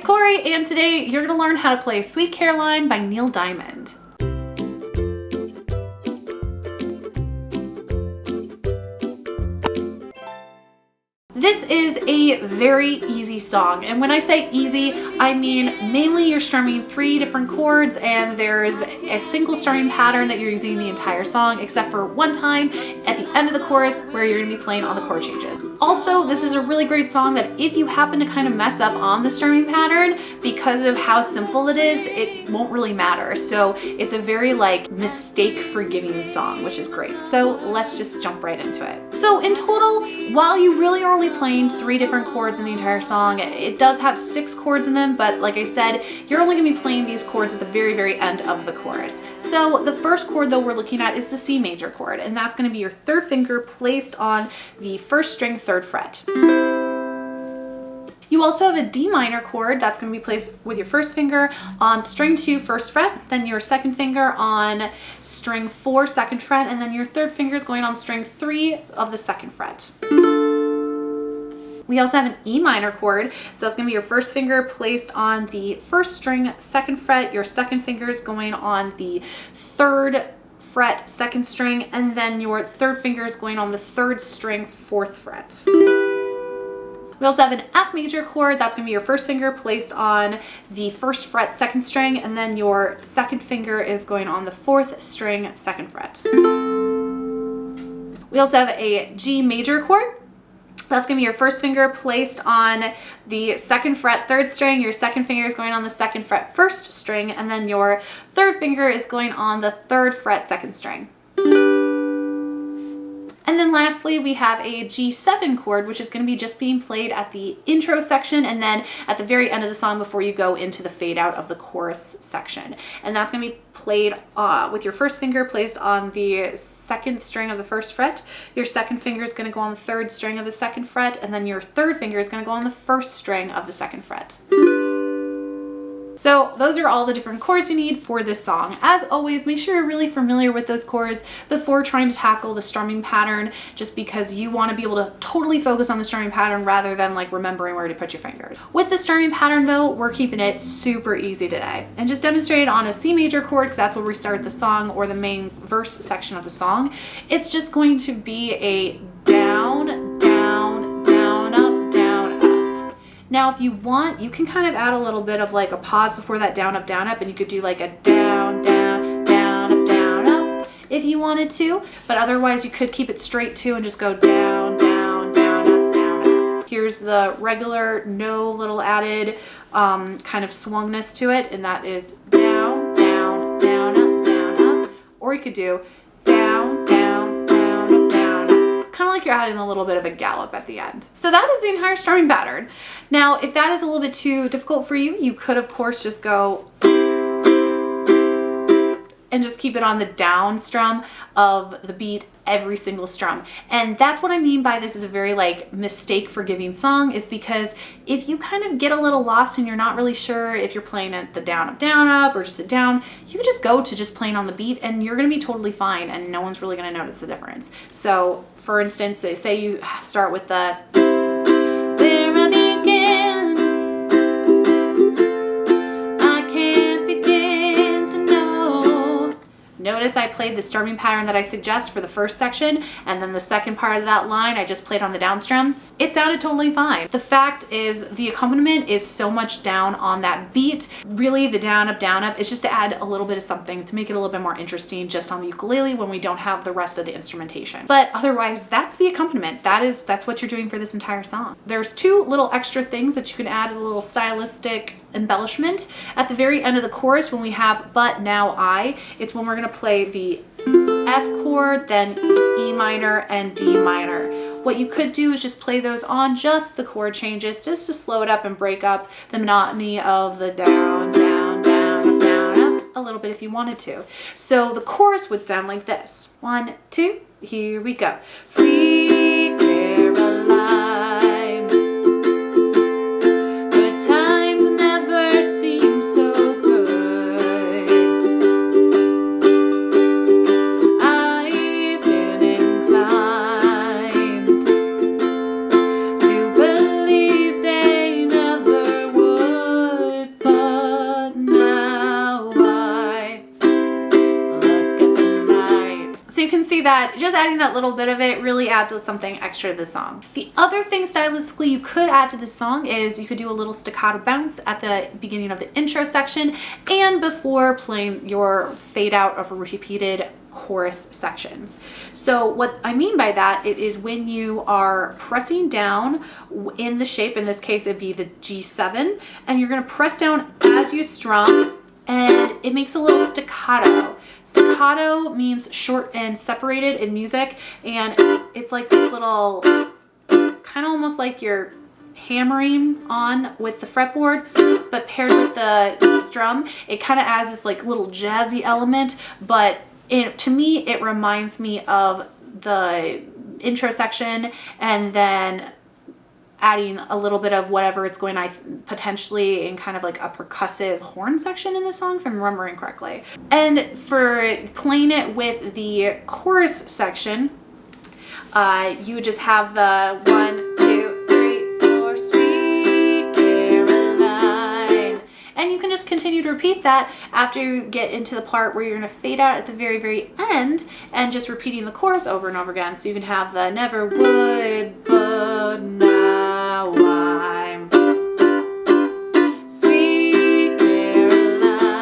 Corey, and today you're going to learn how to play Sweet Caroline by Neil Diamond. This is a very easy song, and when I say easy, I mean mainly you're strumming 3 different chords and there's a single strumming pattern that you're using the entire song, except for one time at the end of the chorus where you're going to be playing on the chord changes. Also, this is a really great song that if you happen to kind of mess up on the strumming pattern, because of how simple it is, it won't really matter. So it's a very mistake forgiving song, which is great. So let's just jump right into it. So in total, while you really are only playing 3 different chords in the entire song, it does have 6 chords in them, but like I said, you're only going to be playing these chords at the very, very end of the chorus. So the first chord though we're looking at is the C major chord, and that's going to be your 3rd finger placed on the 1st string 3rd fret. You also have a D minor chord that's going to be placed with your 1st finger on string 2 1st fret, then your 2nd finger on string 4 2nd fret, and then your 3rd finger is going on string 3 of the 2nd fret. We also have an E minor chord, so that's going to be your 1st finger placed on the 1st string 2nd fret, your 2nd finger is going on the 3rd fret 2nd string, and then your 3rd finger is going on the 3rd string 4th fret. We also have an F major chord, that's going to be your 1st finger placed on the 1st fret 2nd string, and then your 2nd finger is going on the 4th string 2nd fret. We also have a G major chord. That's going to be your 1st finger placed on the 2nd fret 3rd string, your 2nd finger is going on the 2nd fret 1st string, and then your 3rd finger is going on the 3rd fret 2nd string. And then lastly, we have a G7 chord, which is going to be just being played at the intro section and then at the very end of the song before you go into the fade out of the chorus section. And that's going to be played with your 1st finger placed on the 2nd string of the 1st fret. Your 2nd finger is going to go on the 3rd string of the 2nd fret, and then your 3rd finger is going to go on the 1st string of the 2nd fret. So those are all the different chords you need for this song. As always, make sure you're really familiar with those chords before trying to tackle the strumming pattern, just because you want to be able to totally focus on the strumming pattern rather than remembering where to put your fingers. With the strumming pattern though, we're keeping it super easy today and just demonstrated on a C major chord, because that's where we start the song or the main verse section of the song. It's just going to be a down, down, down, up, down, up. Now, if you want, you can kind of add a little bit of a pause before that down, up, and you could do a down, down, down, up if you wanted to, but otherwise you could keep it straight too and just go down, down, down, up, down, up. Here's the regular, no little added kind of swungness to it, and that is down, down, down, up, down, up, or you could do down, down, down, up, down, up. Kind of like you're adding a little bit of a gallop at the end. So that is the entire strumming pattern. Now, if that is a little bit too difficult for you, you could of course just go and just keep it on the down strum of the beat every single strum. And that's what I mean by this is a very mistake forgiving song, is because if you kind of get a little lost and you're not really sure if you're playing at the down, up, or just a down, you can just go to just playing on the beat and you're going to be totally fine and no one's really going to notice the difference. So for instance, say you start with the where I begin, I can't begin to know. Notice I played the strumming pattern that I suggest for the first section, and then the second part of that line I just played on the down strum. It sounded totally fine. The fact is the accompaniment is so much down on that beat. Really, the down, up is just to add a little bit of something to make it a little bit more interesting just on the ukulele when we don't have the rest of the instrumentation. But otherwise, that's the accompaniment. That's what you're doing for this entire song. There's 2 little extra things that you can add as a little stylistic embellishment. At the very end of the chorus, when we have but now I, it's when we're going to play the F chord, then E minor and D minor. What you could do is just play those on just the chord changes, just to slow it up and break up the monotony of the down, down, down, down, up a little bit if you wanted to. So the chorus would sound like this. 1, 2, here we go. Sweet Caroline, good times never seem so good. I've been inclined to believe they never would. that just adding that little bit of it really adds something extra to the song. The other thing stylistically you could add to this song is you could do a little staccato bounce at the beginning of the intro section and before playing your fade out of repeated chorus sections. So what I mean by that, it is when you are pressing down in the shape, in this case it'd be the G7, and you're going to press down as you strum, and it makes a little staccato. Staccato means short and separated in music, and it's like this little, kind of almost like you're hammering on with the fretboard, but paired with the strum, it kind of adds this like little jazzy element, but to me, it reminds me of the intro section and then adding a little bit of whatever it's going to potentially in kind of like a percussive horn section in the song, if I'm remembering correctly. And for playing it with the chorus section, you would just have the 1, 2, 3, 4, sweet Caroline. And you can just continue to repeat that after you get into the part where you're going to fade out at the very, very end and just repeating the chorus over and over again. So you can have the never would, but now I'm sweet Caroline.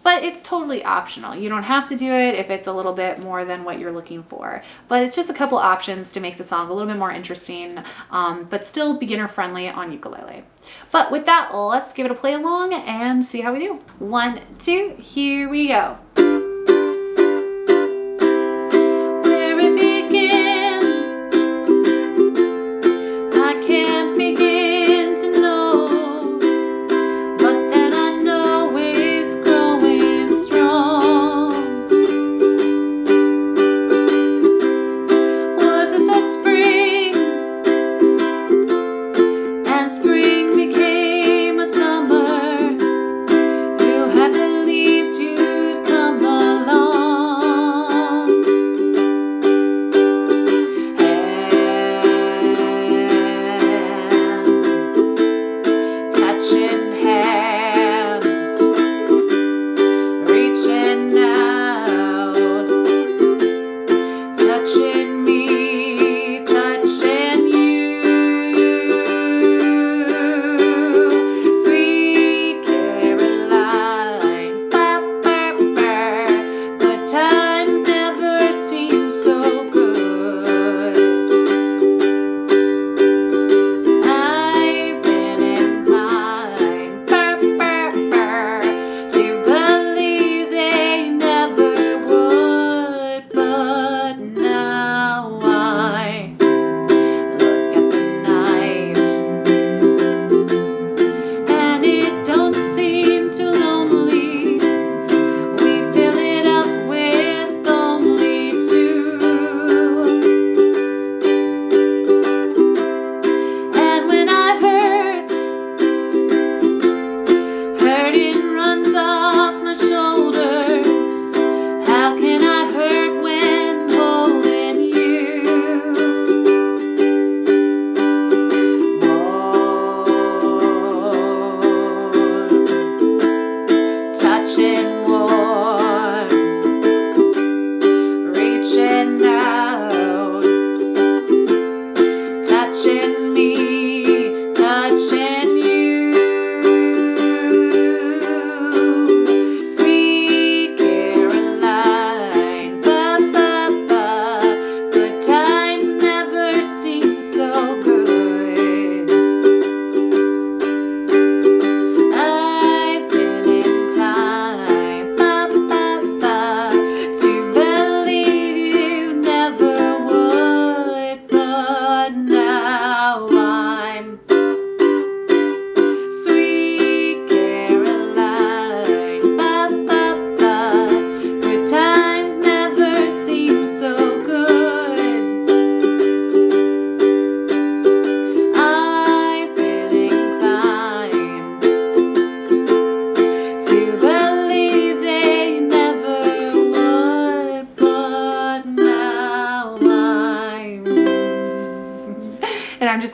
But it's totally optional. You don't have to do it if it's a little bit more than what you're looking for. But it's just a couple options to make the song a little bit more interesting, but still beginner friendly on ukulele. But with that, let's give it a play along and see how we do. 1, 2, here we go. Where it began, I can't begin to know, but then I know it's growing strong. Was it the spring? And spring became a summer. You had believed you'd come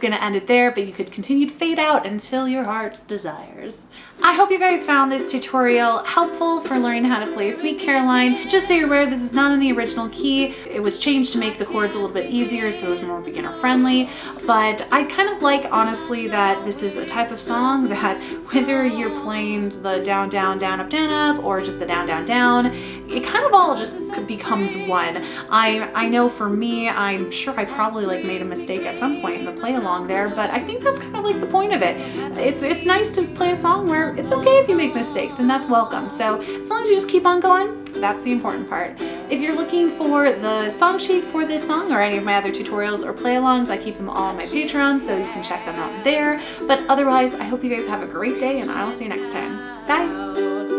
gonna end it there, but you could continue to fade out until your heart desires. I hope you guys found this tutorial helpful for learning how to play Sweet Caroline. Just so you're aware, this is not in the original key. It was changed to make the chords a little bit easier, so it was more beginner friendly. But I kind of like, honestly, that this is a type of song that whether you're playing the down, down, down, up, or just the down, down, down, it kind of all just becomes one. I know for me, I'm sure I probably like made a mistake at some point in the play along there, but I think that's kind of like the point of it. It's nice to play a song where it's okay if you make mistakes, and that's welcome. So as long as you just keep on going, that's the important part. If you're looking for the song sheet for this song or any of my other tutorials or play-alongs, I keep them all on my Patreon, so you can check them out there. But otherwise, I hope you guys have a great day, and I'll see you next time. Bye!